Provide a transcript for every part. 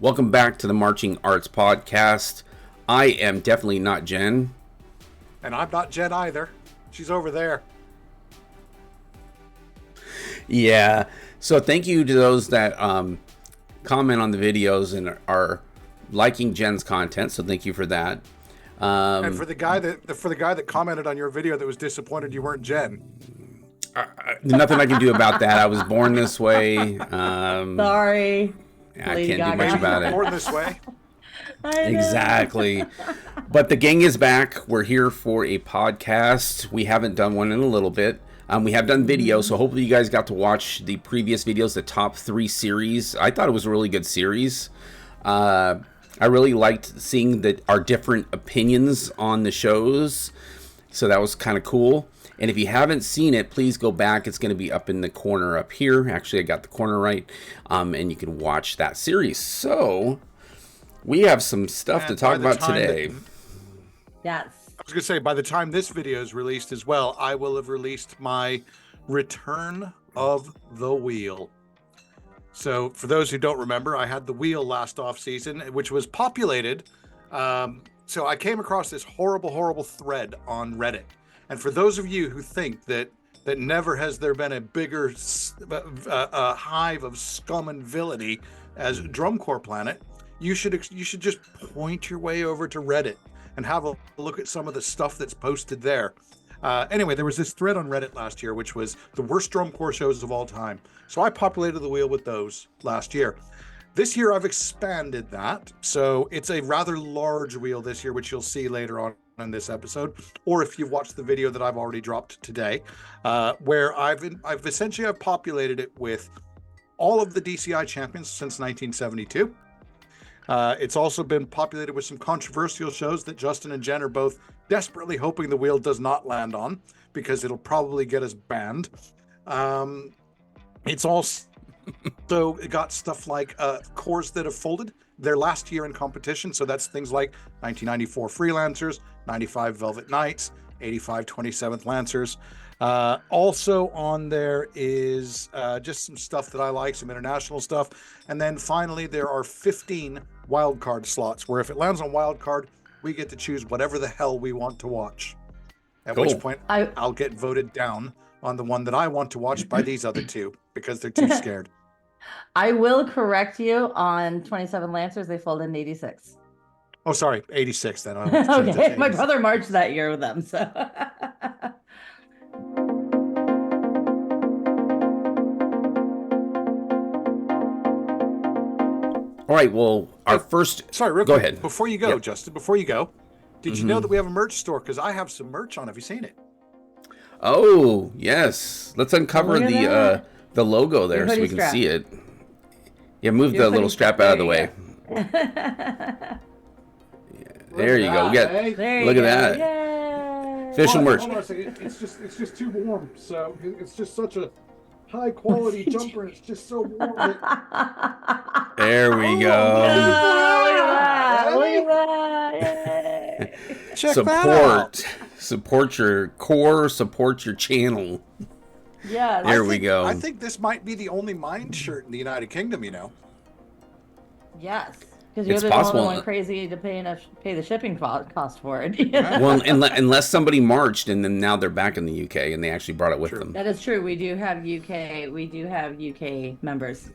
Welcome back to the Marching Arts Podcast. I am definitely not Jen. And I'm not Jen either. She's over there. Yeah. So thank you to those that comment on the videos and are liking Jen's content. So thank you for that. And for the guy that commented on your video that was disappointed you weren't Jen. Nothing I can do about that. I was born this way. Sorry. I can't do much about it. Born this way. Exactly. But the gang is back. We're here for a podcast. We haven't done one in a little bit. We have done videos, so hopefully you guys got to watch the previous videos, the top 3 series. I thought it was a really good series. I really liked seeing our different opinions on the shows, so that was kind of cool. And if you haven't seen it, please go back. It's going to be up in the corner up here. Actually, I got the corner right. And you can watch that series. So, we have some stuff to talk about today. Yes. I was going to say, by the time this video is released as well, I will have released my Return of the Wheel. So, for those who don't remember, I had the wheel last off season, which was populated. So, I came across this horrible thread on Reddit. And for those of you who think that never has there been a bigger hive of scum and villainy as Drum Corps Planet, you should just point your way over to Reddit and have a look at some of the stuff that's posted there. Anyway, there was this thread on Reddit last year, which was the worst Drum Corps shows of all time. So I populated the wheel with those last year. This year I've expanded that. So it's a rather large wheel this year, which you'll see later on in this episode, or if you've watched the video that I've already dropped today, where I've essentially populated it with all of the DCI champions since 1972. It's also been populated with some controversial shows that Justin and Jen are both desperately hoping the wheel does not land on, because it'll probably get us banned. It's also got stuff like corps that have folded their last year in competition. So that's things like 1994 Freelancers, 95 Velvet Knights, 85 27th Lancers. Also on there is just some stuff that I like, some international stuff. And then finally, there are 15 wildcard slots where if it lands on wildcard, we get to choose whatever the hell we want to watch. At which point, I'll get voted down on the one that I want to watch by these other two because they're too scared. I will correct you on 27 Lancers. They folded in 86. Oh, sorry, 86 then. Okay, my brother marched that year with them, so. All right, well, our first... Sorry, real go quick. ahead. Before you go, Justin, before you go, did you know that we have a merch store? Because I have some merch on. Have you seen it? Oh, yes. Let's uncover the logo there so we can see it. Yeah, move the little strap out of the way. Yeah, there you go. Look at that. Yay. Official merch. Hold on a second. It's just too warm. So it's just such a high quality jumper. It's just so warm. There we go. Look at that. Check that out. Support your core, support your channel. Yeah. There we go. I think this might be the only Mind shirt in the United Kingdom, you know. Yes. Because you're the only one crazy to pay the shipping cost for it. Well, unless somebody marched and then now they're back in the UK and they actually brought it with them. That is true. We do have UK members.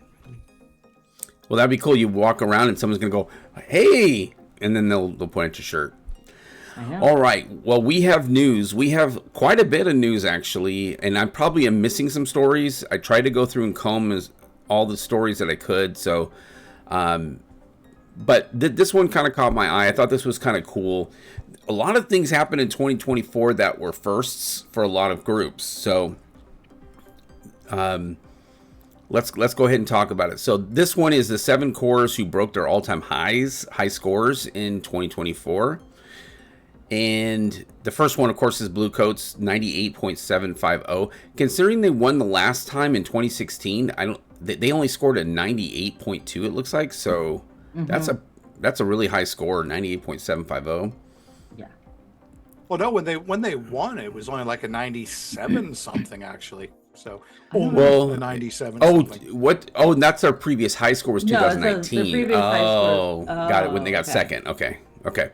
Well, that'd be cool. You walk around and someone's gonna go, "Hey," and then they'll point at your shirt. I know. All right. Well, we have news. We have quite a bit of news actually, and I probably am missing some stories. I tried to go through and comb all the stories that I could. So, but this one kind of caught my eye. I thought this was kind of cool. A lot of things happened in 2024 that were firsts for a lot of groups. So, let's go ahead and talk about it. So this one is the 7 corps who broke their all-time high scores in 2024. And the first one, of course, is Bluecoats, 98.750. Considering they won the last time in 2016, they only scored a 98.2. It looks like so. Mm-hmm. That's a really high score, 98.750. Yeah. Well, no, when they won, it was only like a 97 something actually. So, well, a 97. Oh, something. what? Oh, that's our previous high score was No, 2019. the previous high score. Got it. When they got Okay. second. Okay. Okay.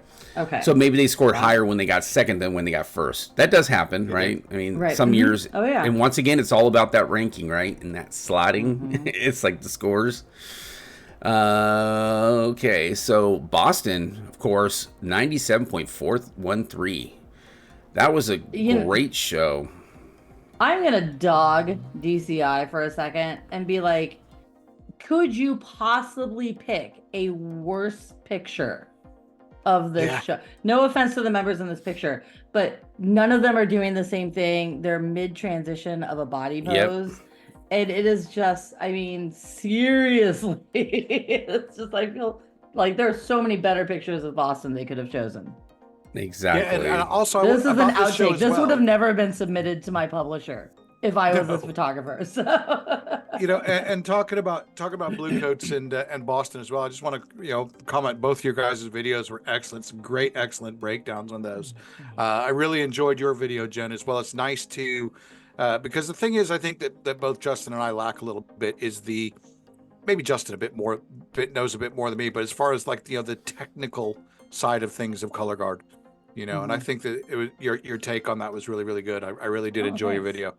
So maybe they scored higher when they got second than when they got first. That does happen, right? I mean, some years. Oh, yeah. And once again, it's all about that ranking, right? And that slotting. It's like the scores. Okay, so Boston, of course, 97.413. That was a great show. I'm going to dog DCI for a second and be like, could you possibly pick a worse picture of this show? No offense to the members in this picture, but none of them are doing the same thing. They're mid-transition of a body pose. Yep. And it is just, I mean, seriously, it's just, I feel like there are so many better pictures of Boston they could have chosen. Exactly. Yeah, and also, this is an outtake. This would have never been submitted to my publisher if I was this photographer. So. And talking about Bluecoats and Boston as well. I just want to comment. Both your guys' videos were excellent. Some great, excellent breakdowns on those. I really enjoyed your video, Jen, as well. It's nice to. Because the thing is, I think that both Justin and I lack a little bit is maybe Justin knows a bit more than me, but as far as like the technical side of things of color guard, and I think that it was your take on that was really, really good. I really did enjoy your video.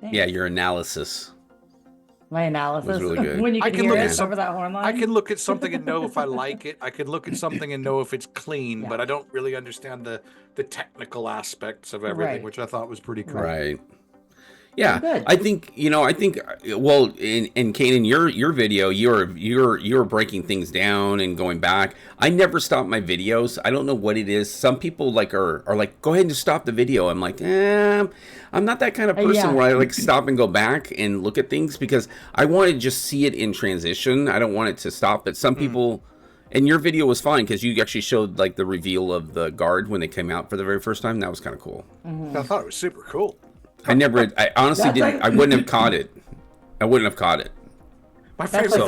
Thanks. Yeah, your analysis. My analysis was really good. When you can hear it over that horn line. I can look at something and know if I like it. I can look at something and know if it's clean, but I don't really understand the technical aspects of everything, which I thought was pretty cool. Right. Yeah, I think well, in Kanan, your video, you're breaking things down and going back. I never stop my videos. I don't know what it is. Some people are like, go ahead and just stop the video. I'm like, I'm not that kind of person where I like stop and go back and look at things because I want to just see it in transition. I don't want it to stop. But some people, and your video was fine because you actually showed like the reveal of the guard when they came out for the very first time. That was kind of cool. I thought it was super cool. I honestly didn't. I wouldn't have caught it. My favorite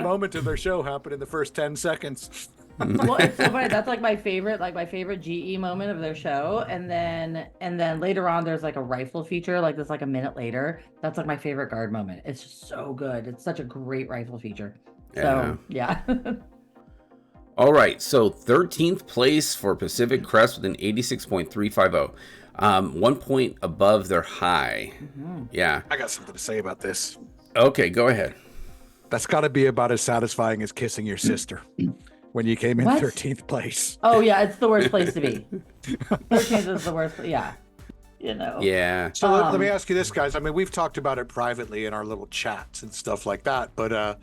moment of their show happened in the first 10 seconds. Well, it's so funny. That's like my favorite GE moment of their show, and then later on there's like a rifle feature, like this, like a minute later. That's like my favorite guard moment. It's just so good. It's such a great rifle feature. So yeah. All right, so 13th place for Pacific Crest with an 86.350. 1 point above their high. Yeah. I got something to say about this. Okay, go ahead. That's got to be about as satisfying as kissing your sister when you came in 13th place. Oh, yeah, it's the worst place to be. 13th is the worst. Yeah. Yeah. So let me ask you this, guys. I mean, we've talked about it privately in our little chats and stuff like that. But,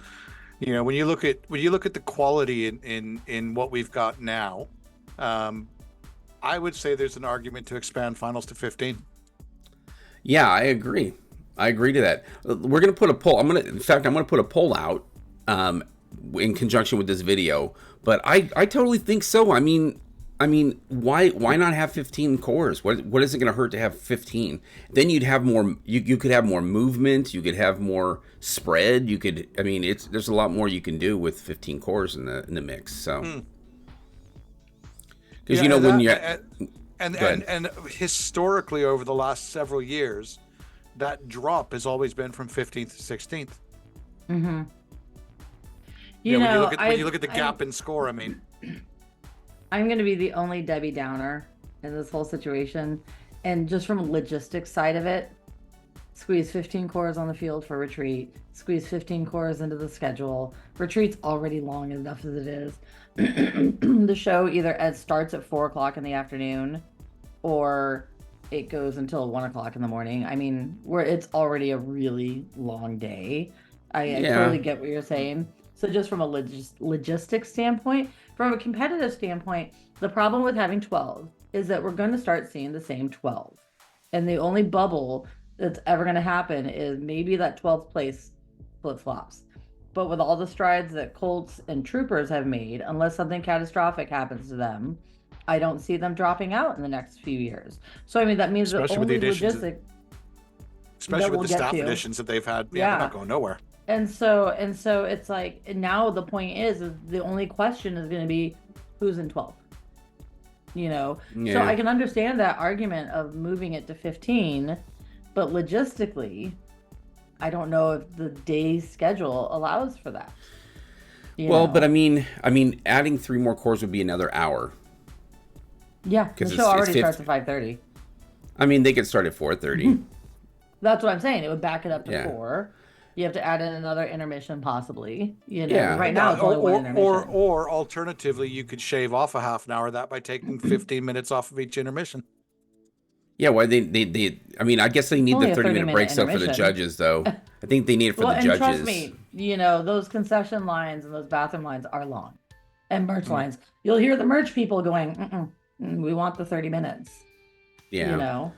when you look at the quality in what we've got now, I would say there's an argument to expand finals to 15. Yeah, I agree. I agree to that. We're going to put a poll. I'm going to put a poll out in conjunction with this video. But I totally think so. I mean, why not have 15 cores? What is it going to hurt to have 15? Then you'd have more. You could have more movement. You could have more spread. You could. I mean, there's a lot more you can do with 15 cores in the mix. So. Because when you and historically over the last several years, that drop has always been from 15th to 16th. Mm-hmm. When you look at the gap in score, I mean, I'm going to be the only Debbie Downer in this whole situation, and just from a logistics side of it, squeeze 15 cores on the field for retreat, squeeze 15 cores into the schedule. Retreat's already long enough as it is. The show either starts at 4:00 in the afternoon or it goes until 1:00 in the morning. I mean, it's already a really long day. I totally get what you're saying. So just from a logistics standpoint, from a competitive standpoint, the problem with having 12 is that we're going to start seeing the same 12. And the only bubble that's ever going to happen is maybe that 12th place flip-flops. But with all the strides that Colts and Troopers have made, unless something catastrophic happens to them, I don't see them dropping out in the next few years. So, I mean, that means that only logistics... Especially with the staff additions that they've had, they're not going nowhere. And so it's like, now the point is the only question is going to be, who's in 12? you know. So Yeah. I can understand that argument of moving it to 15, but logistically, I don't know if the day schedule allows for that. Well, but I mean, adding 3 more cores would be another hour. Yeah, the show already starts at 5:30. I mean, they could start at 4:30. That's what I'm saying. It would back it up to 4. You have to add in another intermission, possibly. You know, right now it's only 1 intermission. Or alternatively, you could shave off a half an hour of that by taking 15 minutes off of each intermission. Yeah, well, they I mean, I guess they need the 30-minute breaks though for the judges, though. I think they need it for the judges. And trust me, you know, those concession lines and those bathroom lines are long. And merch lines. You'll hear the merch people going, we want the 30 minutes. Yeah. You know?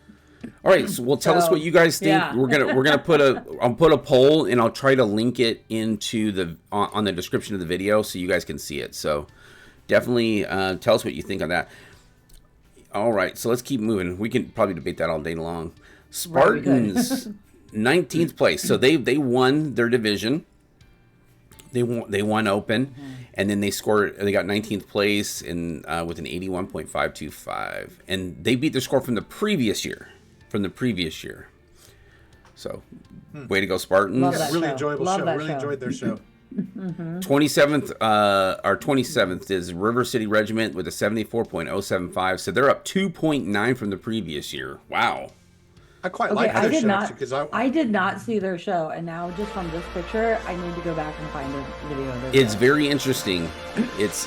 All right, so tell us what you guys think. Yeah. We're gonna put a poll, and I'll try to link it into on the description of the video so you guys can see it. So definitely tell us what you think on that. All right, so let's keep moving. We can probably debate that all day long. Spartans, 19th place. So they won their division. They won open, and then they got 19th place in with an 81.525, and they beat their score from the previous year. So, way to go, Spartans! Really enjoyable show. Really enjoyed their show. 27th is River City Regiment with a 74.075. So they're up 2.9 from the previous year. Wow. I quite like their show because I did not see their show, and now just from this picture, I need to go back and find a video of their It's show. very interesting. It's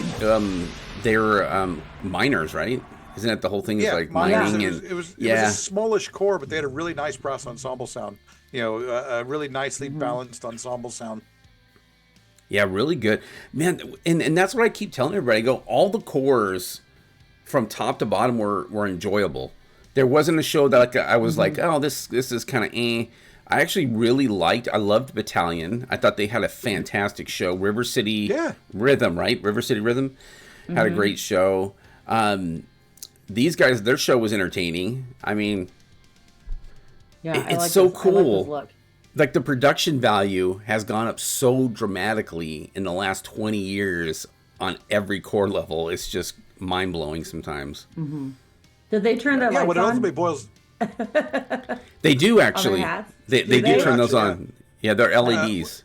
they're miners, right? Isn't that the whole thing? Is like mining It was a smallish core, but they had a really nice brass ensemble sound. You know, a really nicely balanced ensemble sound. Yeah, really good, man. And that's what I keep telling everybody. I go, all the cores from top to bottom were enjoyable. There wasn't a show that I was like, oh, this is kind of eh. I actually really I loved Battalion. I thought they had a fantastic show. River City Rhythm, right? River City Rhythm had a great show. These guys, their show was entertaining. I mean, it's so cool. Like the production value has gone up so dramatically in the last 20 years on every core level. It's just mind blowing sometimes. Did they turn their lights on? What ultimately boils. They do actually. They do turn those on. Yeah, they're LEDs.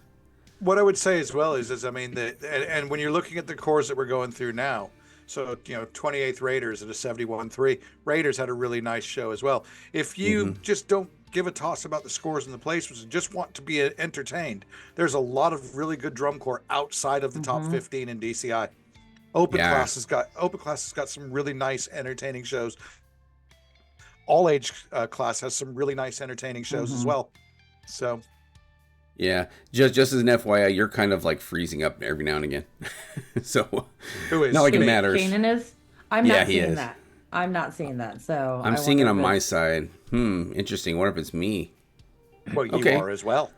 What I would say as well is I mean, and when you're looking at the cores that we're going through now, so, you know, 28th Raiders at a 71.3. Raiders had a really nice show as well. If you just don't give a toss about the scores and the placements and just want to be entertained, there's a lot of really good drum corps outside of the top 15 in DCI. Open Class has got some really nice entertaining shows. All Age Class has some really nice entertaining shows as well. So yeah, just as an FYI, you're kind of like freezing up every now and again. So who is? Not like it matters. Kanan is? I'm not seeing that. I'm not seeing that. So I'm seeing it on my side. Interesting. What if it's me? Well, you are as well.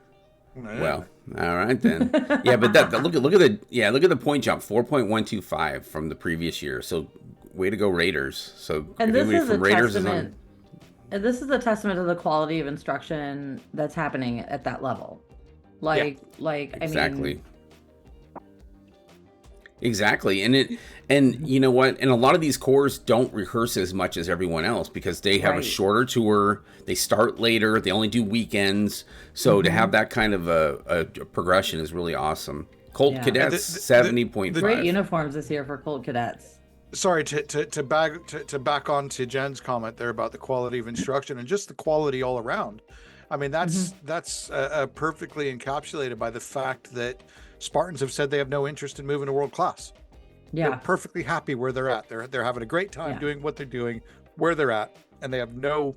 Well, all right then. Yeah, but look at the point jump, 4.125 from the previous year. So way to go, Raiders. So and this is a testament. And this is a testament to the quality of instruction that's happening at that level. Exactly. And you know what? And a lot of these cores don't rehearse as much as everyone else because they have a shorter tour. They start later. They only do weekends. So to have that kind of a progression is really awesome. Colt Cadets, 70.5. Great uniforms this year for Colt Cadets. Sorry to back on to Jen's comment there about the quality of instruction and just the quality all around. I mean, that's perfectly encapsulated by the fact that Spartans have said they have no interest in moving to world class. Yeah, they're perfectly happy where they're at. They're having a great time doing what they're doing, where they're at, and they have no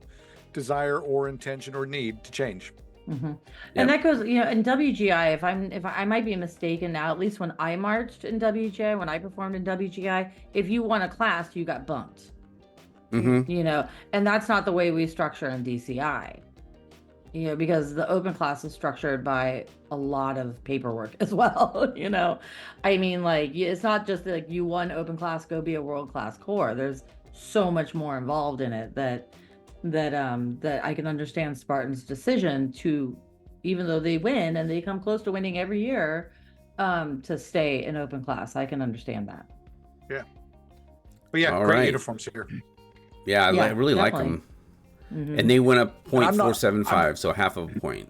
desire or intention or need to change. And that goes, you know, in WGI. If I might be mistaken now, at least when I marched in WGI, when I performed in WGI, if you won a class, you got bumped. You know, and that's not the way we structure in DCI. You know, because the open class is structured by a lot of paperwork as well. You know, I mean, like, it's not just like you won open class, go be a world class corps. There's so much more involved in it that I can understand Spartan's decision to, even though they win and they come close to winning every year, to stay in open class. I can understand that. Yeah. But yeah, All great right. uniforms here. Yeah, I really like them. And they went up 0.475, so half of a point.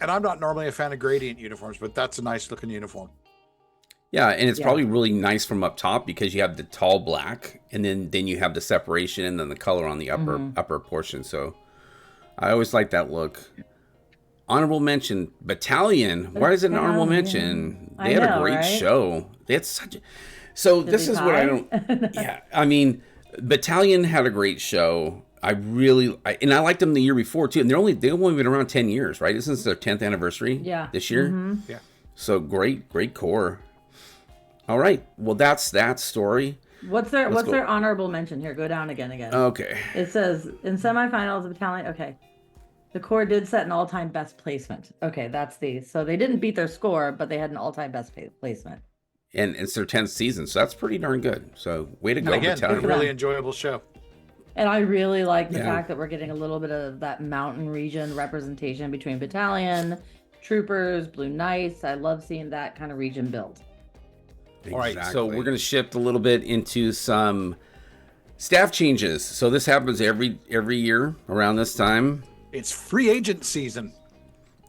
And I'm not normally a fan of gradient uniforms, but that's a nice looking uniform. Yeah, and it's probably really nice from up top because you have the tall black, and then you have the separation and then the color on the upper portion. So I always like that look. Honorable mention, Battalion. Why is it an honorable mention? They had a great show. They had such a... So this is what I don't... Yeah, I mean, Battalion had a great show. I liked them the year before too. And they've only been around 10 years, right? This is their 10th anniversary this year. Yeah. So great corps. All right. Well, that's that story. What's their honorable mention here? Go down again. Okay. It says in semifinals, the Battalion. Okay. The Corps did set an all-time best placement. Okay, so they didn't beat their score, but they had an all-time best placement. And it's their 10th season, so that's pretty darn good. So way to go, again, Battalion. A really enjoyable show. And I really like the fact that we're getting a little bit of that mountain region representation between Battalion, Troopers, Blue Knights. I love seeing that kind of region build. Exactly. All right, so we're going to shift a little bit into some staff changes. So this happens every year around this time. It's free agent season.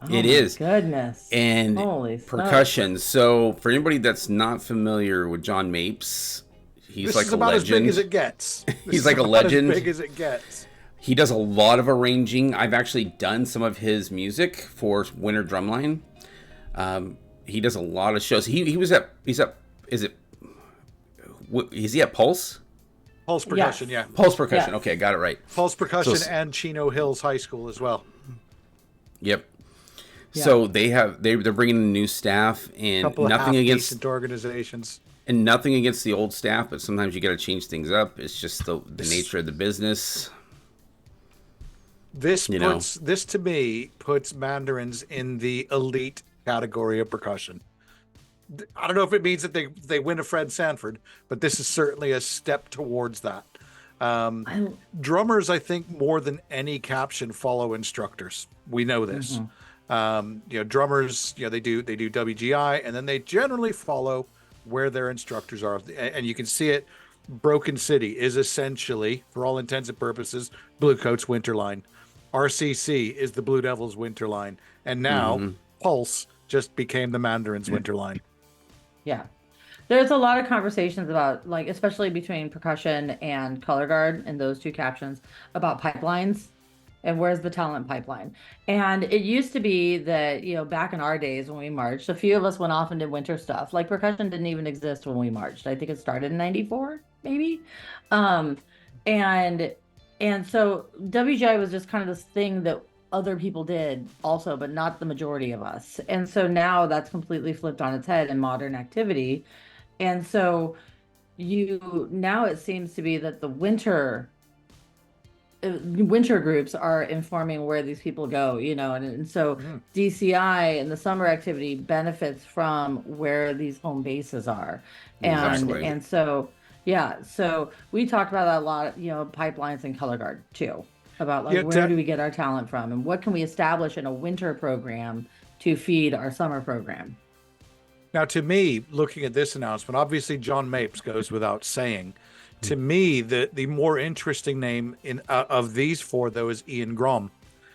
It is. Goodness. And Holy Percussion. So for anybody that's not familiar with John Mapes, he's like a legend. This is about as big as it gets. He's like a legend. As big as it gets. He does a lot of arranging. I've actually done some of his music for Winter Drumline. He does a lot of shows. Is he at Pulse? Pulse Percussion, yes. yeah. Pulse Percussion. Yes. Okay, got it right. Pulse Percussion and Chino Hills High School as well. Yep. Yeah. So they're bringing in new staff, and nothing against organizations, and nothing against the old staff, but sometimes you got to change things up. It's just the nature of the business. This to me puts Mandarins in the elite category of percussion. I don't know if it means that they win a Fred Sanford, but this is certainly a step towards that. Drummers, I think, more than any caption, follow instructors. We know this. Drummers, they do WGI, and then they generally follow where their instructors are. And you can see it. Broken City is essentially, for all intents and purposes, Blue Coats Winterline. RCC is the Blue Devils Winterline. And now Pulse just became the Mandarins Winterline. Yeah. There's a lot of conversations about, like, especially between Percussion and Color Guard and those two captions, about pipelines and where's the talent pipeline. And it used to be that, back in our days when we marched, a few of us went off and did winter stuff. Like, Percussion didn't even exist when we marched. I think it started in 94, maybe. And so WGI was just kind of this thing that other people did also, but not the majority of us. And so now that's completely flipped on its head in modern activity. And so now it seems to be that the winter groups are informing where these people go, and so DCI and the summer activity benefits from where these home bases are. And so, so we talked about that a lot, pipelines and Color Guard too, about where do we get our talent from and what can we establish in a winter program to feed our summer program. Now, to me, looking at this announcement, obviously John Mapes goes without saying. To me, the more interesting name of these four, though, is Ian Grom.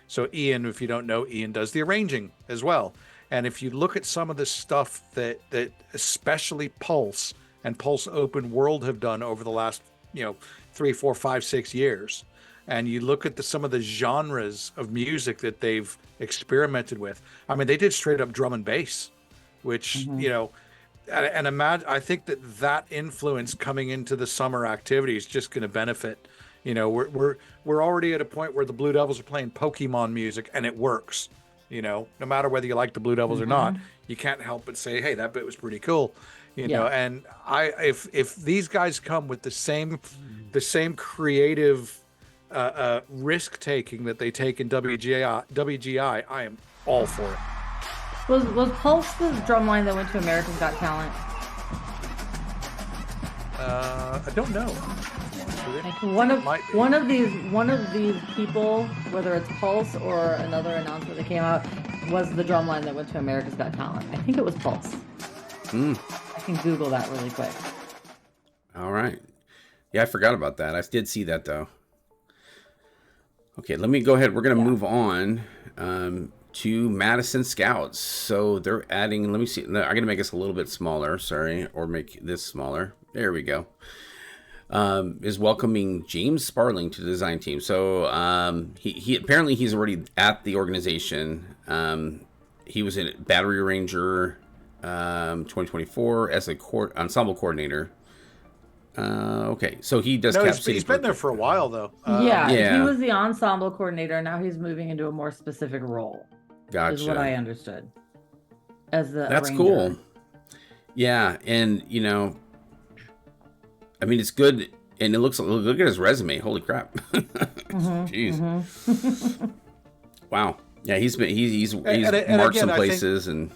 So Ian, if you don't know, Ian does the arranging as well. And if you look at some of the stuff that especially Pulse and Pulse Open World have done over the last 3, 4, 5, 6 years, and you look at some of the genres of music that they've experimented with, I mean, they did straight up drum and bass, which and imagine, I think that influence coming into the summer activity is just going to benefit. We're already at a point where the Blue Devils are playing Pokemon music and it works. No matter whether you like the Blue Devils or not, you can't help but say, hey, that bit was pretty cool. And if these guys come with the same creative risk taking that they take in WGI, I am all for it. Was Pulse the drumline that went to America's Got Talent? I don't know. Like one of these people, whether it's Pulse or another announcer that came out, was the drumline that went to America's Got Talent. I think it was Pulse. I can Google that really quick. All right. Yeah, I forgot about that. I did see that though. Okay, let me go ahead. We're going to move on to Madison Scouts. So they're adding, let me see. I'm going to make this a little bit smaller, sorry, or make this smaller. There we go. Is welcoming James Sparling to the design team. So he apparently he's already at the organization. He was a Battery Ranger 2024 as a ensemble coordinator. Okay, so he does. No, he's been there for a while though. He was the ensemble coordinator. Now he's moving into a more specific role. Gotcha. Is what I understood. As the That's arranger. cool. Yeah, and you know, I mean, it's good, and it looks. Look at his resume. Holy crap! Jeez. Mm-hmm. Wow. Yeah, he's marked some places, and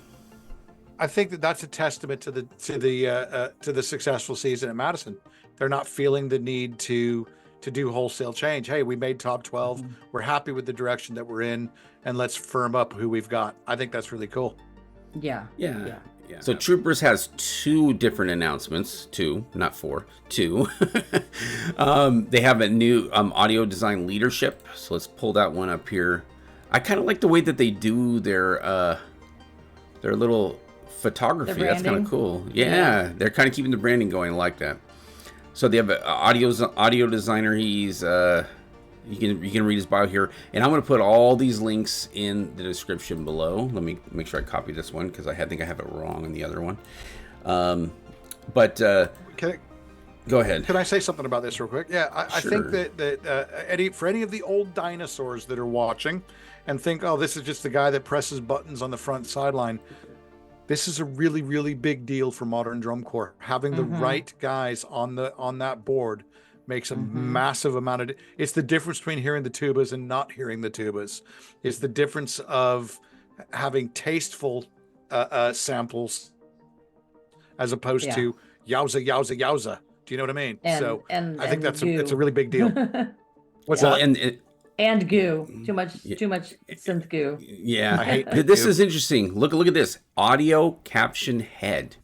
I think that's a testament to the successful season at Madison. They're not feeling the need to do wholesale change. Hey, we made top 12. Mm-hmm. We're happy with the direction that we're in, and let's firm up who we've got. I think that's really cool. Yeah. So Troopers has 2 different announcements. 2, not 4. 2. They have a new audio design leadership. So let's pull that one up here. I kind of like the way that they do their little photography. That's kind of cool. Yeah, they're kind of keeping the branding going. I like that. So they have an audio designer. He's you can read his bio here, and I'm going to put all these links in the description below. Let me make sure I copy this one because I think I have it wrong on the other one. Go ahead. Can I say something about this real quick? Yeah, I Sure. think that for any of the old dinosaurs that are watching and think, oh, this is just the guy that presses buttons on the front sideline. This is a really, really big deal for modern drum corps. Having the right guys on that board makes a massive amount of. It's the difference between hearing the tubas and not hearing the tubas. It's the difference of having tasteful samples as opposed to yowza, yowza, yowza. Do you know what I mean? I think it's a really big deal. What's that? And goo. Too much synth goo. Yeah. I hate this goo. is interesting. Look at this. Audio caption head.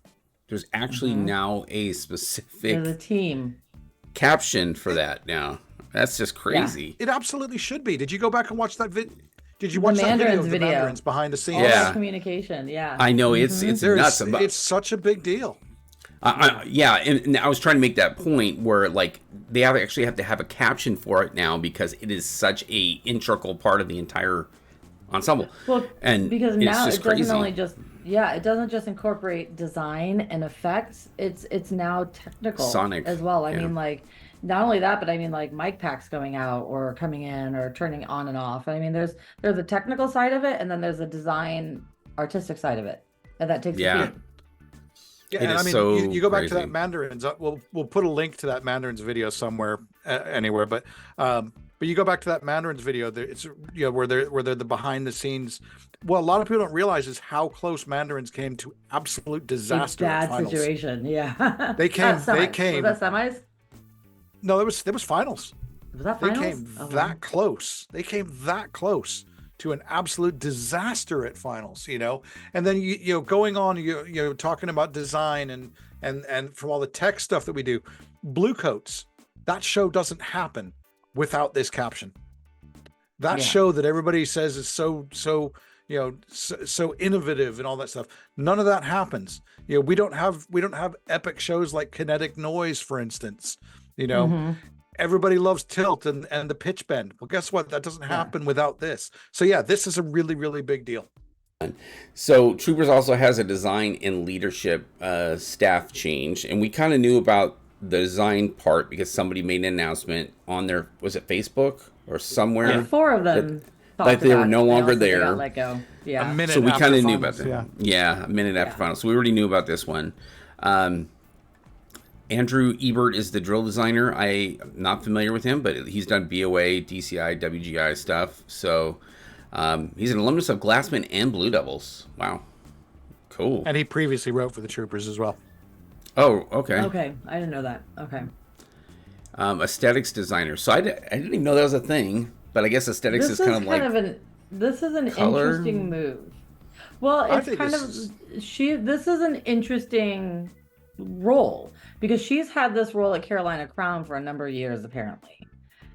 There's actually now a specific There's a team caption for that now. That's just crazy. It absolutely should be. Did you go back and watch that video? Did you watch that video of the Mandarins behind the scenes? Yeah. Communication. Yeah. I know it's nuts. It's such a big deal. And I was trying to make that point where like they actually have to have a caption for it now because it is such a integral part of the entire ensemble. Well, and because now just it doesn't crazy. only just it doesn't just incorporate design and effects. It's now technical Sonic as well. I mean, like not only that, but I mean like mic packs going out or coming in or turning on and off. I mean, there's a technical side of it, and then there's a design artistic side of it, and that takes a feat. Yeah, it and I is mean, so you go back crazy. to that Mandarins. We'll put a link to that Mandarins video somewhere, anywhere. But you go back to that Mandarins video. It's where they're the behind the scenes. What a lot of people don't realize is how close Mandarins came to absolute disaster. Bad finals. Situation. Yeah. They came. Was that semis? No, there was finals. Was that They finals? came that close. They came that close to an absolute disaster at finals, and then you going on, talking about design and from all the tech stuff that we do, Blue Coats, that show doesn't happen without this caption. That show that everybody says is so innovative and all that stuff. None of that happens. We don't have epic shows like Kinetic Noise, for instance. Everybody loves Tilt and the pitch bend. Well, guess what? That doesn't happen without this. So this is a really, really big deal. So Troopers also has a design and leadership staff change, and we kind of knew about the design part because somebody made an announcement on their, was it Facebook or somewhere? Yeah, 4 of them. Like they were no longer there. Let go. Yeah. A minute So we after kind of knew finals, about that. Yeah, a minute after finals. So we already knew about this one. Andrew Ebert is the drill designer. I'm not familiar with him, but he's done BOA, DCI, WGI stuff. So he's an alumnus of Glassman and Blue Devils. Wow. Cool. And he previously wrote for the Troopers as well. Oh, okay. Okay. I didn't know that. Okay. Aesthetics designer. So I didn't even know that was a thing, but I guess aesthetics is kind of like this is an color. Interesting move. Well, it's kind of this is an interesting role, because she's had this role at Carolina Crown for a number of years, apparently.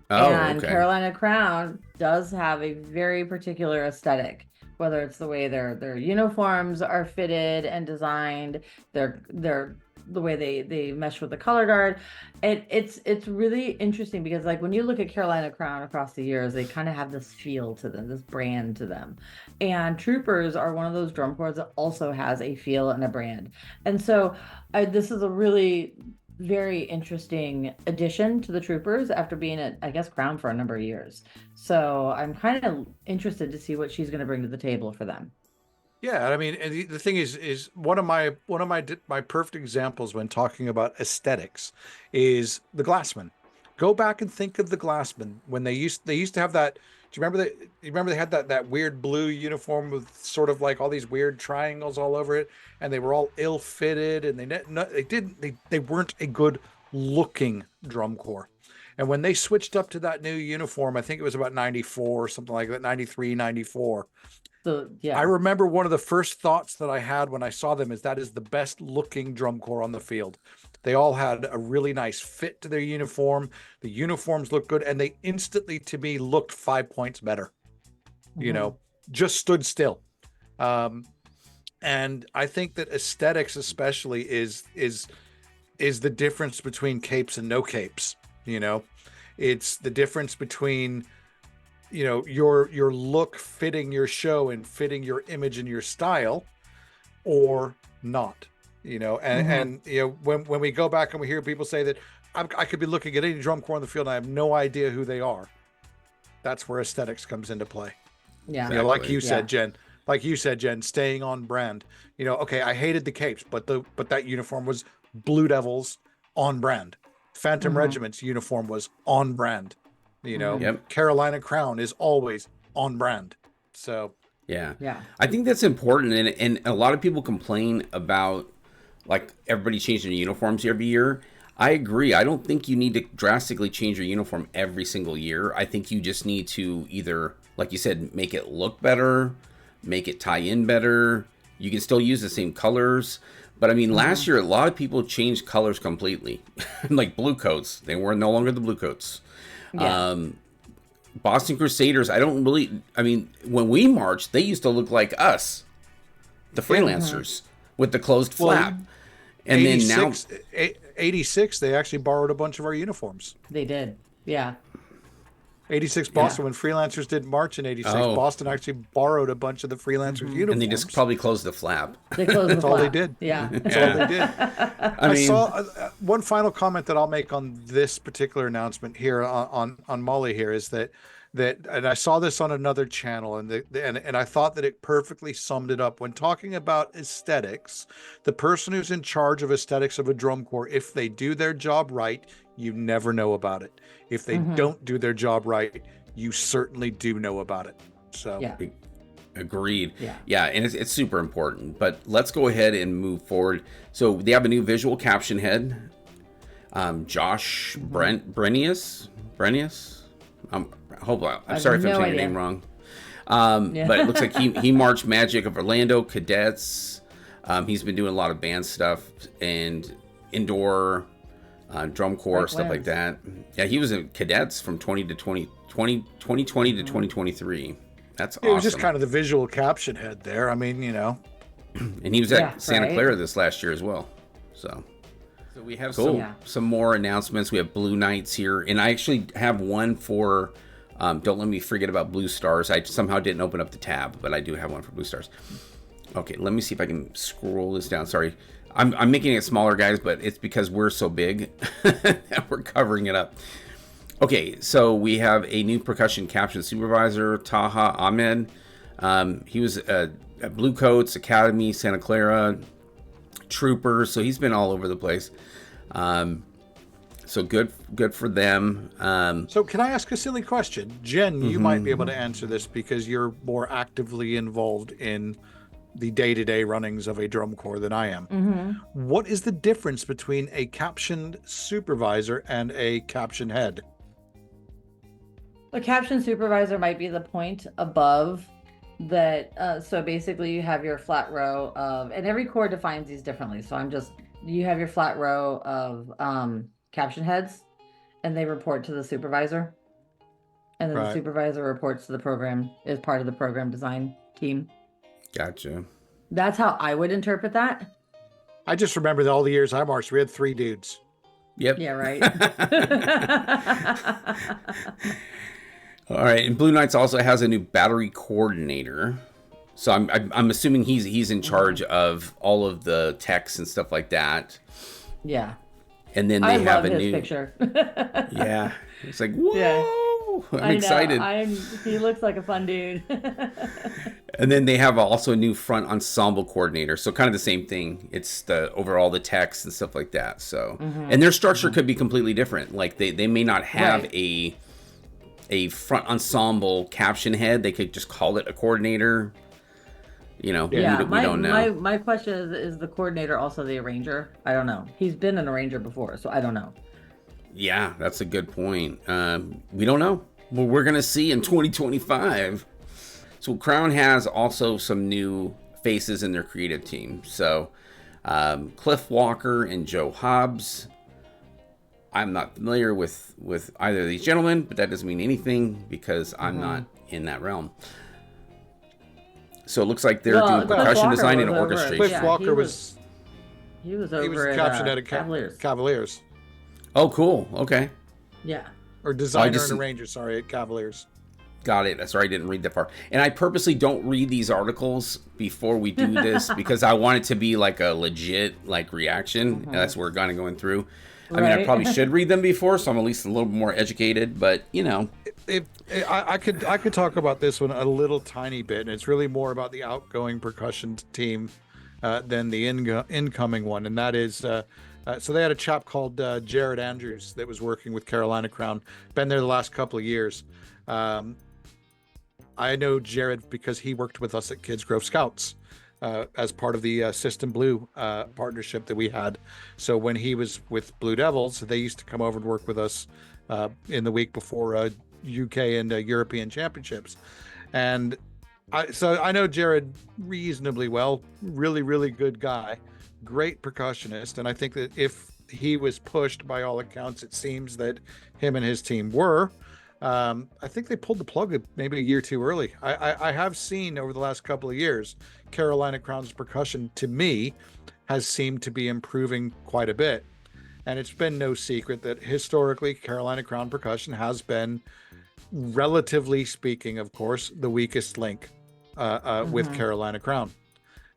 Oh, And okay. Carolina Crown does have a very particular aesthetic, whether it's the way their uniforms are fitted and designed, their the way they mesh with the color guard. It's really interesting because, like, when you look at Carolina Crown across the years, they kind of have this feel to them, this brand to them. And Troopers are one of those drum corps that also has a feel and a brand. And so this is a really very interesting addition to the Troopers after being at, I guess, Crown for a number of years. So I'm kind of interested to see what she's going to bring to the table for them. Yeah, I mean, and the thing is one of my perfect examples when talking about aesthetics is the Glassman. Go back and think of the Glassman when they used to have that. Do you remember that? You remember they had that weird blue uniform with sort of like all these weird triangles all over it, and they were all ill-fitted, and they weren't a good looking drum corps. And when they switched up to that new uniform, I think it was about 94 or something like that, 93, 94. So yeah, I remember one of the first thoughts that I had when I saw them is that is the best looking drum corps on the field. They all had a really nice fit to their uniform. The uniforms looked good, and they instantly, to me, looked 5 points better. You know, just stood still. And I think that aesthetics, especially, is the difference between capes and no capes. You know, it's the difference between, you know, your look fitting your show and fitting your image and your style, or not. You know, and you know, when we go back and we hear people say that I could be looking at any drum corps on the field and I have no idea who they are, that's where aesthetics comes into play. Yeah, You know, like you said, Jen. Like you said, Jen, staying on brand. You know, okay, I hated the capes, but that uniform was Blue Devils on brand. Phantom Regiment's uniform was on brand. You know, Carolina Crown is always on brand. So yeah, I think that's important, and a lot of people complain about, like, everybody changing their uniforms every year. I agree. I don't think you need to drastically change your uniform every single year. I think you just need to either, like you said, make it look better, make it tie in better. You can still use the same colors. But I mean, last year, a lot of people changed colors completely. Like blue coats. They were no longer the blue coats. Yeah. Boston Crusaders, I mean, when we marched, they used to look like us, the freelancers, with the closed flap. And then now 86, they actually borrowed a bunch of our uniforms. They did. Yeah. 86 Boston, when freelancers did march in 86, Boston actually borrowed a bunch of the freelancers' uniforms. And they just probably closed the flap. They closed That's all they did. Yeah. That's all they did. I saw one final comment that I'll make on this particular announcement here on Molly here is that and I saw this on another channel, and I thought that it perfectly summed it up when talking about aesthetics. The person who's in charge of aesthetics of a drum corps, if they do their job right, you never know about it. If they don't do their job right, you certainly do know about it. So yeah. Agreed. Yeah, and it's super important. But let's go ahead and move forward. So they have a new visual caption head. Josh Brenius. I'm sorry if I'm saying your name wrong. But it looks like he marched Magic of Orlando Cadets. He's been doing a lot of band stuff and indoor drum corps, stuff like that. Yeah, he was in Cadets from 2020 to 2023. That's awesome. It was just kind of the visual caption head there. I mean, you know. And he was at Santa Clara this last year as well. So we have some more announcements. We have Blue Knights here. And I actually have one for, don't let me forget about Blue Stars. I somehow didn't open up the tab, but I do have one for Blue Stars. Okay, let me see if I can scroll this down. Sorry. I'm making it smaller, guys, but it's because we're so big that we're covering it up. Okay, so we have a new percussion caption supervisor, Taha Ahmed. He was at Blue Coats, Academy, Santa Clara, Troopers, so he's been all over the place. So good for them. So can I ask a silly question? Jen, you might be able to answer this because you're more actively involved in the day-to-day runnings of a drum corps than I am. What is the difference between a captioned supervisor and a caption head? A caption supervisor might be the point above that. So basically you have your flat row of, and every corps defines these differently. So I'm just you have your flat row of caption heads, and they report to the supervisor, and then the Right. supervisor reports to the program, is part of the program design team. Gotcha. That's how I would interpret that. I just remember that all the years I marched, we had 3 dudes. Yep. Yeah, right. All right, and Blue Knights also has a new battery coordinator. So I'm assuming he's in charge of all of the techs and stuff like that. Yeah. And then they I have love a his new picture. Yeah. It's like, whoa! Yeah. I'm excited. He looks like a fun dude. And then they have also a new front ensemble coordinator. So kind of the same thing. It's the overall the text and stuff like that. So and their structure could be completely different. Like they may not have Right. a front ensemble caption head. They could just call it a coordinator. You know, Yeah, we don't know. my question is the coordinator also the arranger? I don't know. He's been an arranger before, so I don't know. Yeah, that's a good point. We don't know. Well, we're going to see in 2025. So Crown has also some new faces in their creative team. So Cliff Walker and Joe Hobbs. I'm not familiar with either of these gentlemen, but that doesn't mean anything because I'm not in that realm. So it looks like they're doing Cliff percussion Walker design and was over at- orchestration. Cliff Yeah, Walker was he was he was over the at caption at Cavaliers. Cavaliers. Oh, cool. Okay. Yeah. Or designer just- and arranger, sorry, at Cavaliers. Got it. Sorry, I didn't read that part. And I purposely don't read these articles before we do this because I want it to be like a legit like reaction. And that's what we're kind of going through. I mean, I Right. probably should read them before, so I'm at least a little more educated. But you know, I could talk about this one a little tiny bit, and it's really more about the outgoing percussion team than the incoming one, and that is so they had a chap called Jared Andrews that was working with Carolina Crown, been there the last couple of years. I know Jared because he worked with us at Kids Grove Scouts as part of the System Blue partnership that we had. So when he was with Blue Devils, they used to come over and work with us in the week before UK and European championships. And so I know Jared reasonably well, really, really good guy, great percussionist. And I think that if he was pushed by all accounts, it seems that him and his team were. I think they pulled the plug maybe a year too early. I have seen over the last couple of years, Carolina Crown's percussion to me has seemed to be improving quite a bit. And it's been no secret that historically Carolina Crown percussion has been, relatively speaking, of course, the weakest link with Carolina Crown.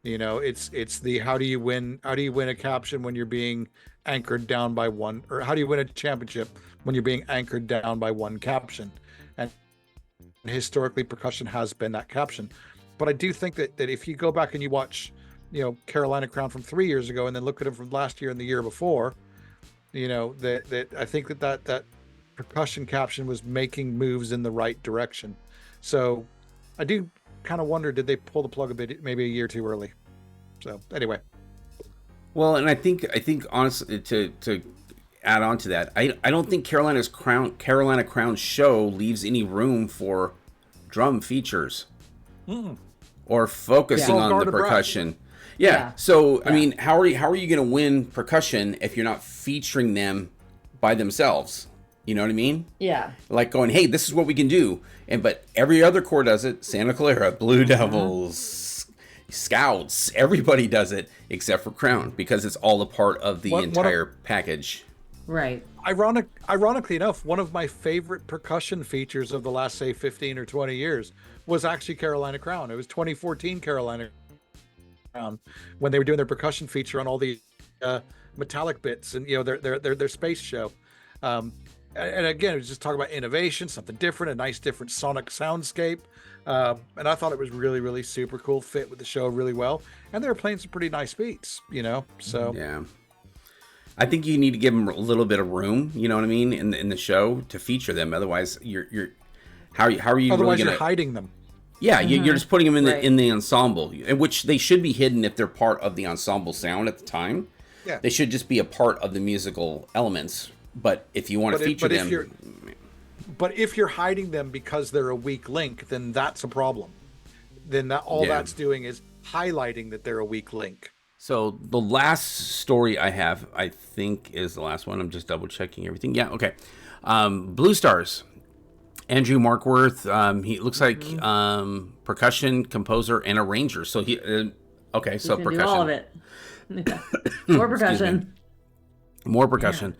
You know, it's the how do you win a caption when you're being anchored down by one, or how do you win a championship when you're being anchored down by one caption? And historically percussion has been that caption. But I do think that if you go back and you watch, you know, Carolina Crown from 3 years ago and then look at it from last year and the year before, you know, that I think that percussion caption was making moves in the right direction. So I do kind of wonder, did they pull the plug a bit, maybe a year too early? So anyway. well, and I think honestly to add on to that, I don't think Carolina Crown show leaves any room for drum features or focusing Yeah. on the Guarded brass. percussion. Yeah. So I mean, how are you going to win percussion if you're not featuring them by themselves? You know what I mean? Yeah. Like going, hey, this is what we can do, but every other corps does it. Santa Clara, Blue Devils, Scouts, everybody does it except for Crown because it's all a part of the entire package. Right. Ironically enough, one of my favorite percussion features of the last, say, 15 or 20 years was actually Carolina Crown. It was 2014 Carolina Crown when they were doing their percussion feature on all the metallic bits and, you know, their space show. And again, it was just talking about innovation, something different, a nice different sonic soundscape. And I thought it was really, really super cool, fit with the show really well. And they were playing some pretty nice beats, you know, so. Yeah. I think you need to give them a little bit of room, you know what I mean, in the show to feature them. Otherwise, you're how are you Otherwise, really gonna, you're hiding them. Yeah, you're just putting them in Right. the ensemble, in which they should be hidden if they're part of the ensemble sound at the time. Yeah. They should just be a part of the musical elements. But if you want to feature them, But if you're hiding them because they're a weak link, then that's a problem. Then that's doing is highlighting that they're a weak link. So the last story I have, I think, is the last one. I'm just double checking everything. Yeah, okay. Blue Stars. Andrew Markworth. He looks like percussion, composer, and arranger. So he, okay, so can percussion. Do all of it. More percussion. More percussion.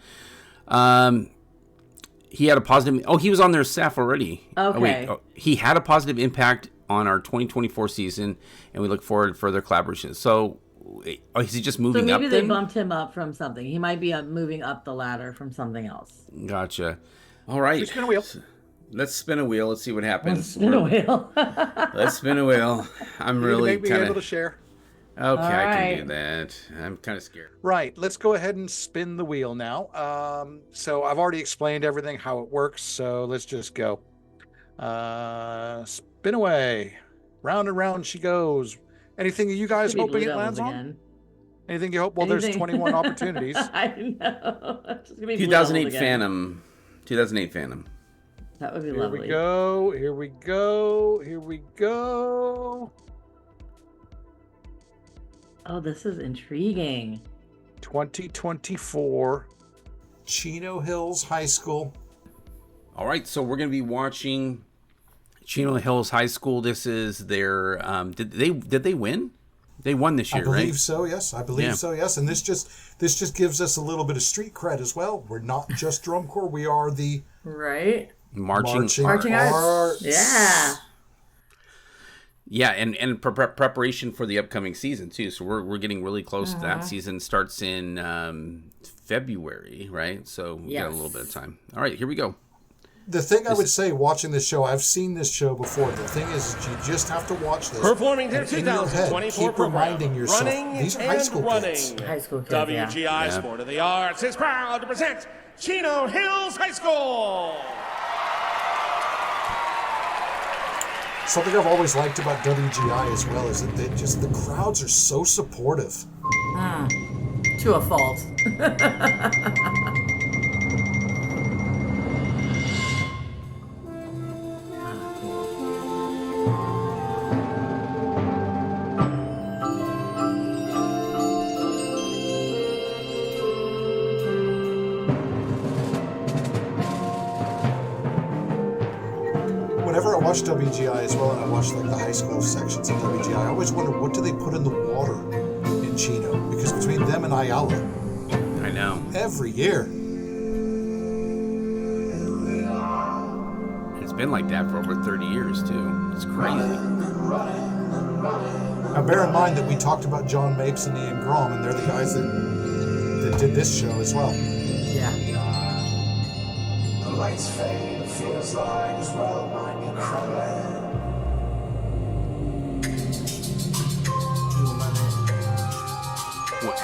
He had a positive. Oh, he was on their staff already. Okay. He had a positive impact on our 2024 season, and we look forward to further collaboration. So, is he just moving up? So maybe they bumped him up from something. He might be moving up the ladder from something else. Gotcha. All right. Let's spin a wheel. Let's spin a wheel. Let's see what happens. Let's spin a wheel. Let's spin a wheel. I'm really kind of able to share. Okay, I right. can do that. I'm kind of scared. Right. Let's go ahead and spin the wheel now. So I've already explained everything, how it works. So let's just go. Spin away. Round and round she goes. Anything you guys hoping it lands on? Anything you hope? Well, there's 21 opportunities. I know. It's just gonna be 2008 Phantom. 2008 Phantom. That would be Here lovely. we go. Here we go. Here we go. Oh, this is intriguing. 2024. Chino Hills High School. All right, so we're going to be watching Chino Hills High School. This is their did they win? They won this year, right? I believe so, yes. I believe so, yes. And this just gives us a little bit of street cred as well. We're not just drum corps, we are the marching arts. Yeah. Yeah, and preparation for the upcoming season too. So we're getting really close to that. Season starts in February, right? So we got a little bit of time. All right, here we go. The thing I would say watching this show, I've seen this show before. The thing is, you just have to watch this. Performing their and in your head, 2024 keep program, reminding yourself, running these are high and school running. kids. High school kids, WGI Sport of the Arts is proud to present Chino Hills High School. Something I've always liked about WGI as well is that the crowds are so supportive. To a fault. Whenever I watch WGI as well, and I watch like the high school sections of WGI, I always wonder what do they put in the water in Chino? Because between them and Ayala, I know. every year. It's been like that for over 30 years too. It's crazy. Now bear in mind that we talked about John Mapes and Ian Grom, and they're the guys that did this show as well. Yeah. The lights fade, it feels like as well might be crumbling.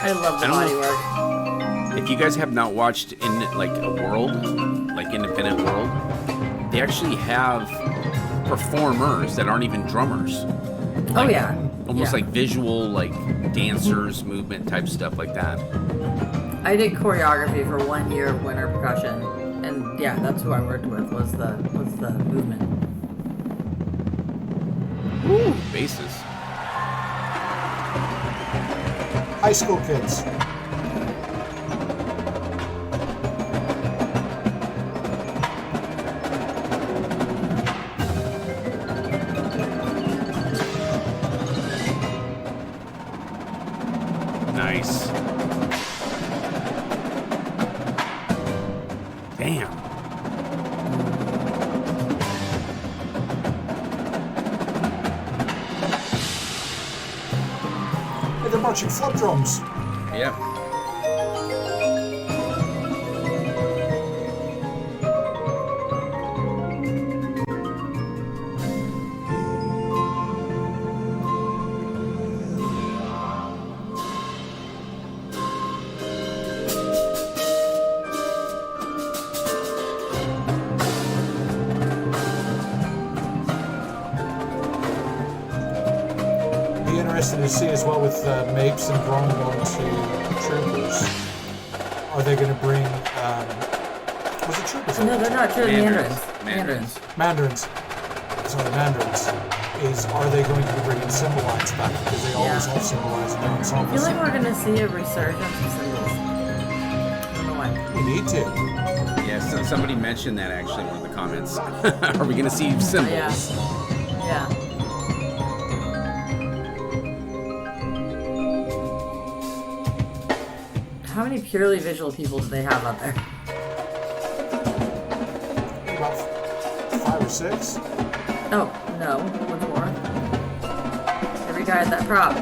I love the I don't body know work. If you guys have not watched in like a world, like independent world, they actually have performers that aren't even drummers. Oh yeah. Almost like visual, like dancers, movement type stuff like that. I did choreography for 1 year of winter percussion, and yeah, that's who I worked with was the movement. Ooh, basses. High school kids. Nice. Damn. Hey, they're marching flood drums. Yeah. Be interested to see as well with Mapes and Grom going to Troopers. Are they going to bring? Was it Troopers? No, they're not. They're Mandarins. mandarins. Mandarins. Sorry, Mandarins. is, are they going to be bringing cymbal lines back? Because they always have cymbal lines in their I ensembles. feel like we're gonna see a resurgence of cymbals. I don't know why. We need to. Yes, somebody mentioned that actually in one of the comments. Are we going to see symbols? Yeah. How many purely visual people do they have out there? About 5 or 6. Oh, no. What's more? Every guy had that prop.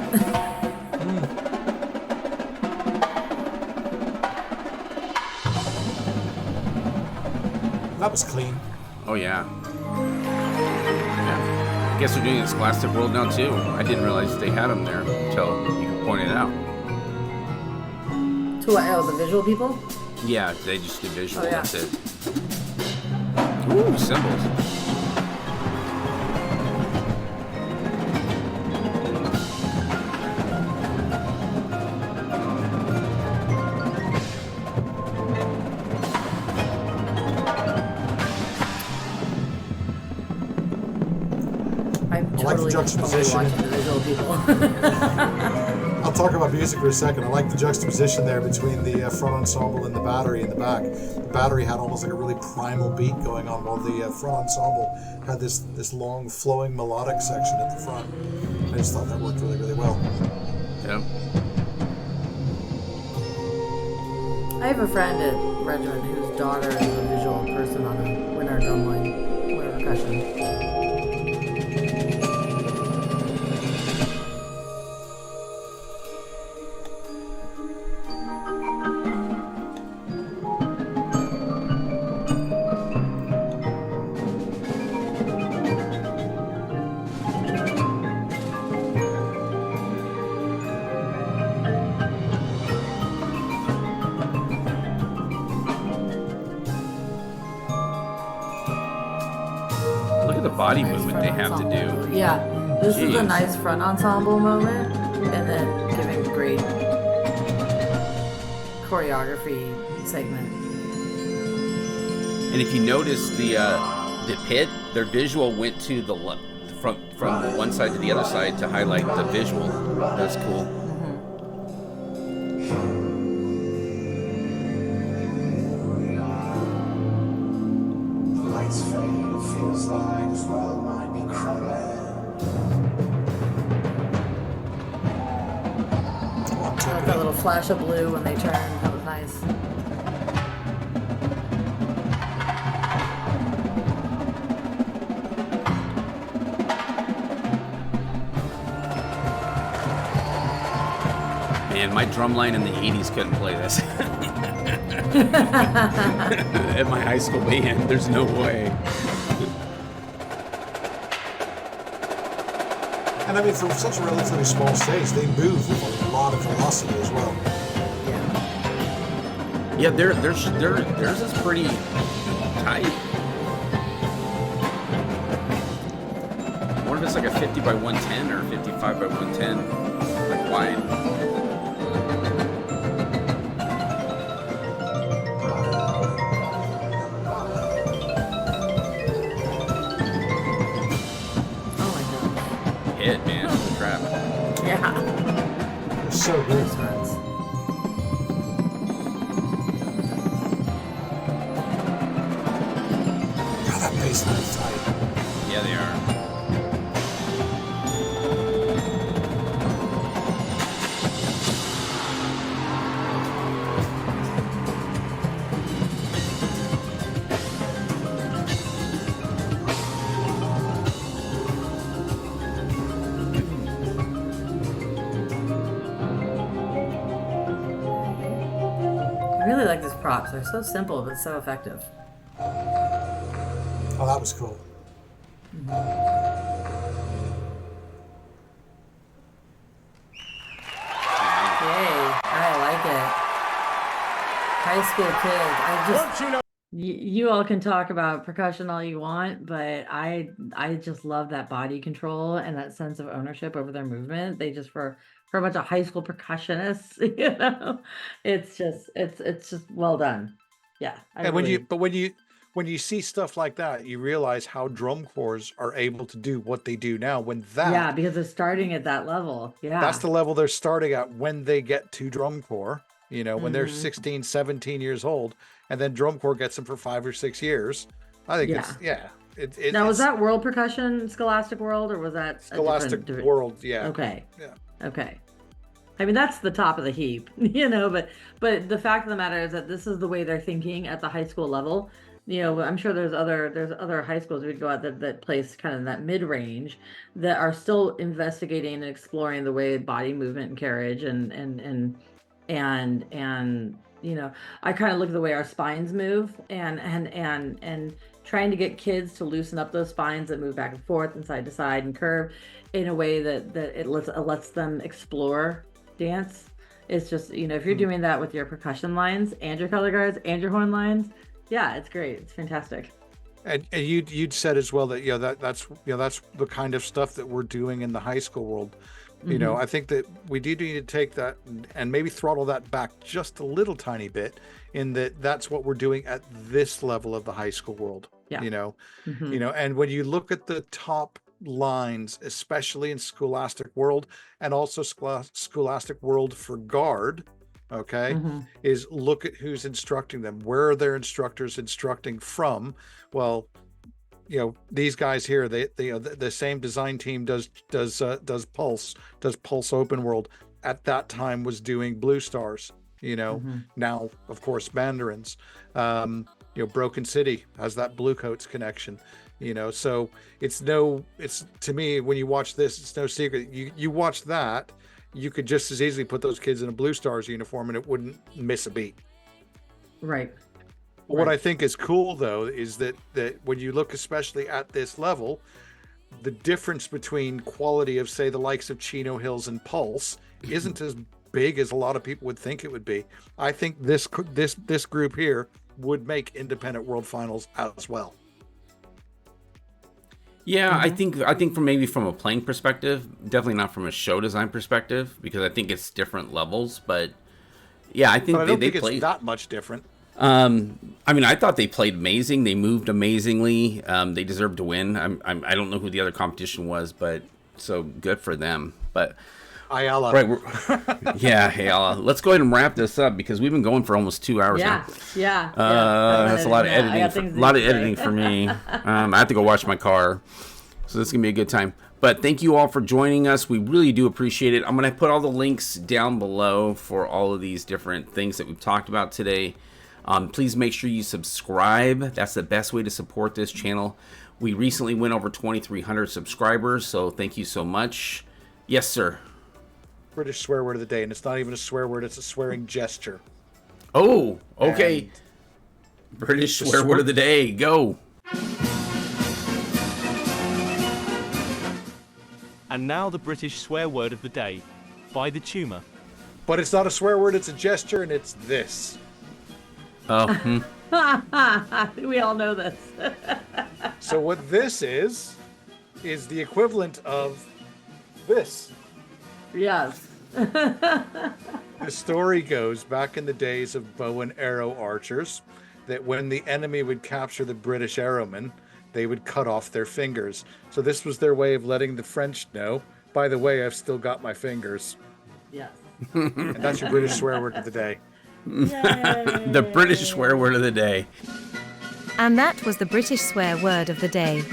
That was clean. Oh, yeah. I guess they're doing it in Scholastic World now, too. I didn't realize they had them there until you pointed it out. To what? Oh, the visual people? Yeah, they just do visual. Oh, yeah. That's it. Ooh, symbols. I'm like the totally juxtaposition. watching the visual people. I'll talk about music for a second. I like the juxtaposition there between the front ensemble and the battery in the back. The battery had almost like a really primal beat going on, while the front ensemble had this long flowing melodic section at the front. I just thought that worked really, really well. Yep. I have a friend at Regiment whose daughter is a visual person on a winter drumline, winter percussion. Body movement they have to do. Yeah, this is a Jeez. nice front ensemble moment, and then giving great choreography segment. And if you notice the pit, their visual went to the from the one side to the other side to highlight the visual. That's cool. Lights fade, it feels like this world might be crumbling. I like that little flash of blue when they turn. That was nice. Man, my drumline in the 80s couldn't play this. At my high school band, there's no way. And I mean, for such a relatively small stage, they move with a lot of velocity as well. Yeah, theirs is pretty tight. I wonder if it's like a 50 by 110 or 55 by 110, like wide. Hit, man. Holy crap. Yeah. They're so good. Nice runs. God, that bass line is tight. Yeah, they are. I really like these props. They're so simple but so effective. Oh, that was cool. Yay. I like it. High school kids. Don't you know? You all can talk about percussion all you want, but I just love that body control and that sense of ownership over their movement. They just for a bunch of high school percussionists, you know, it's just well done. Yeah. And when when you see stuff like that, you realize how drum corps are able to do what they do now. Yeah, because they're starting at that level. Yeah. That's the level they're starting at when they get to drum corps, when they're 16, 17 years old, and then drum corps gets them for 5 or 6 years. I think Now, was that World Percussion, Scholastic World, or was that Scholastic World? Yeah. Okay. Yeah. Okay. I mean, that's the top of the heap, but the fact of the matter is that this is the way they're thinking at the high school level. I'm sure there's other high schools we'd go out that place kind of that mid-range that are still investigating and exploring the way body movement and carriage and I kind of look at the way our spines move and trying to get kids to loosen up those spines that move back and forth and side to side and curve in a way that it lets them explore dance. It's just, if you're doing that with your percussion lines and your color guards and your horn lines, yeah, it's great. It's fantastic. And you'd said as well that that's the kind of stuff that we're doing in the high school world. I think that we do need to take that and maybe throttle that back just a little tiny bit in that's what we're doing at this level of the high school world. Yeah. And when you look at the top lines, especially in Scholastic World and also Scholastic World for Guard, is look at who's instructing them. Where are their instructors instructing from? Well, these guys here, the same design team does Pulse Open World. At that time was doing Blue Stars. Now of course Mandarins. Broken City has that Blue Coats connection. So it's to me, when you watch this, it's no secret. You watch that, you could just as easily put those kids in a Blue Stars uniform and it wouldn't miss a beat. Right. What I think is cool though is that when you look especially at this level, the difference between quality of, say, the likes of Chino Hills and Pulse isn't as big as a lot of people would think it would be. I think this group here would make independent world finals as well. Yeah, I think from a playing perspective, definitely not from a show design perspective, because I think it's different levels. But yeah, I think they played it's that much different. I thought they played amazing. They moved amazingly. They deserved to win. I don't know who the other competition was, but so good for them. But Ayala. Right. Yeah, Ayala. Let's go ahead and wrap this up because we've been going for almost 2 hours now. Yeah. That's a lot of editing. A lot of editing for me. I have to go wash my car, so this is gonna be a good time. But thank you all for joining us. We really do appreciate it. I'm gonna put all the links down below for all of these different things that we've talked about today. Please make sure you subscribe. That's the best way to support this channel. We recently went over 2,300 subscribers, so thank you so much. Yes, sir. British swear word of the day, and it's not even a swear word, it's a swearing gesture. Oh, okay. And British swear word of the day, go. And now the British swear word of the day by the Tumour. But it's not a swear word, it's a gesture, and it's this. Oh. We all know this. So what this is the equivalent of this. Yes. The story goes back in the days of bow and arrow archers that when the enemy would capture the British arrowmen, they would cut off their fingers. So this was their way of letting the French know, by the way, I've still got my fingers. Yes. And that's your British swear word of the day. The British swear word of the day. And that was the British swear word of the day.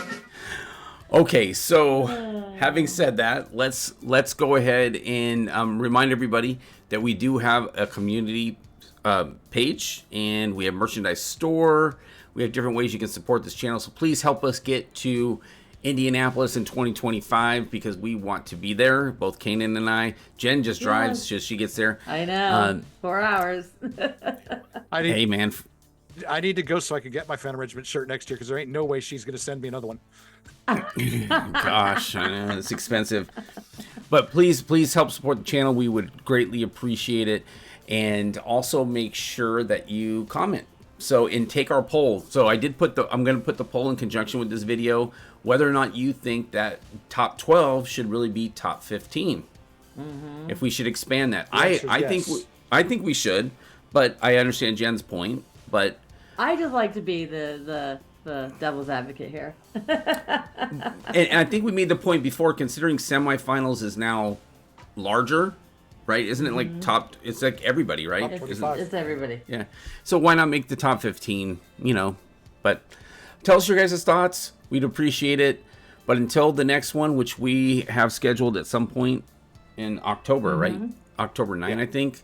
Okay, so having said that, let's go ahead and remind everybody that we do have a community page and we have merchandise store. We have different ways you can support this channel. So please help us get to Indianapolis in 2025 because we want to be there. Both Kanan and I. Jen just drives. She gets there. I know. 4 hours. Hey, man. I need to go so I can get my Phantom Regiment shirt next year because there ain't no way she's going to send me another one. Gosh, I know it's expensive. But please help support the channel. We would greatly appreciate it. And also make sure that you comment. So, and take our poll. So I'm going to put the poll in conjunction with this video, whether or not you think that top 12 should really be top 15. Mm-hmm. If we should expand that. I think we should, but I understand Jen's point. But I just like to be the devil's advocate here. And I think we made the point before, considering semifinals is now larger, right? Isn't it like top? It's like everybody, right? It's everybody. Yeah. So why not make the top 15? You know, but tell us your guys' thoughts. We'd appreciate it. But until the next one, which we have scheduled at some point in October, right? October 9, I think.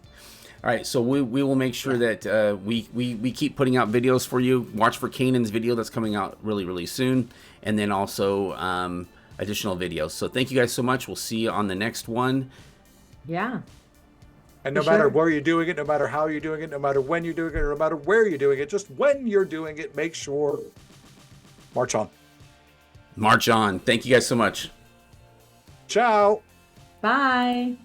All right, so we will make sure that we keep putting out videos for you. Watch for Kanan's video that's coming out really, really soon. And then also additional videos. So thank you guys so much. We'll see you on the next one. Yeah. And no matter where you're doing it, no matter how you're doing it, no matter when you're doing it, or no matter where you're doing it, just when you're doing it, make sure, march on. March on. Thank you guys so much. Ciao. Bye.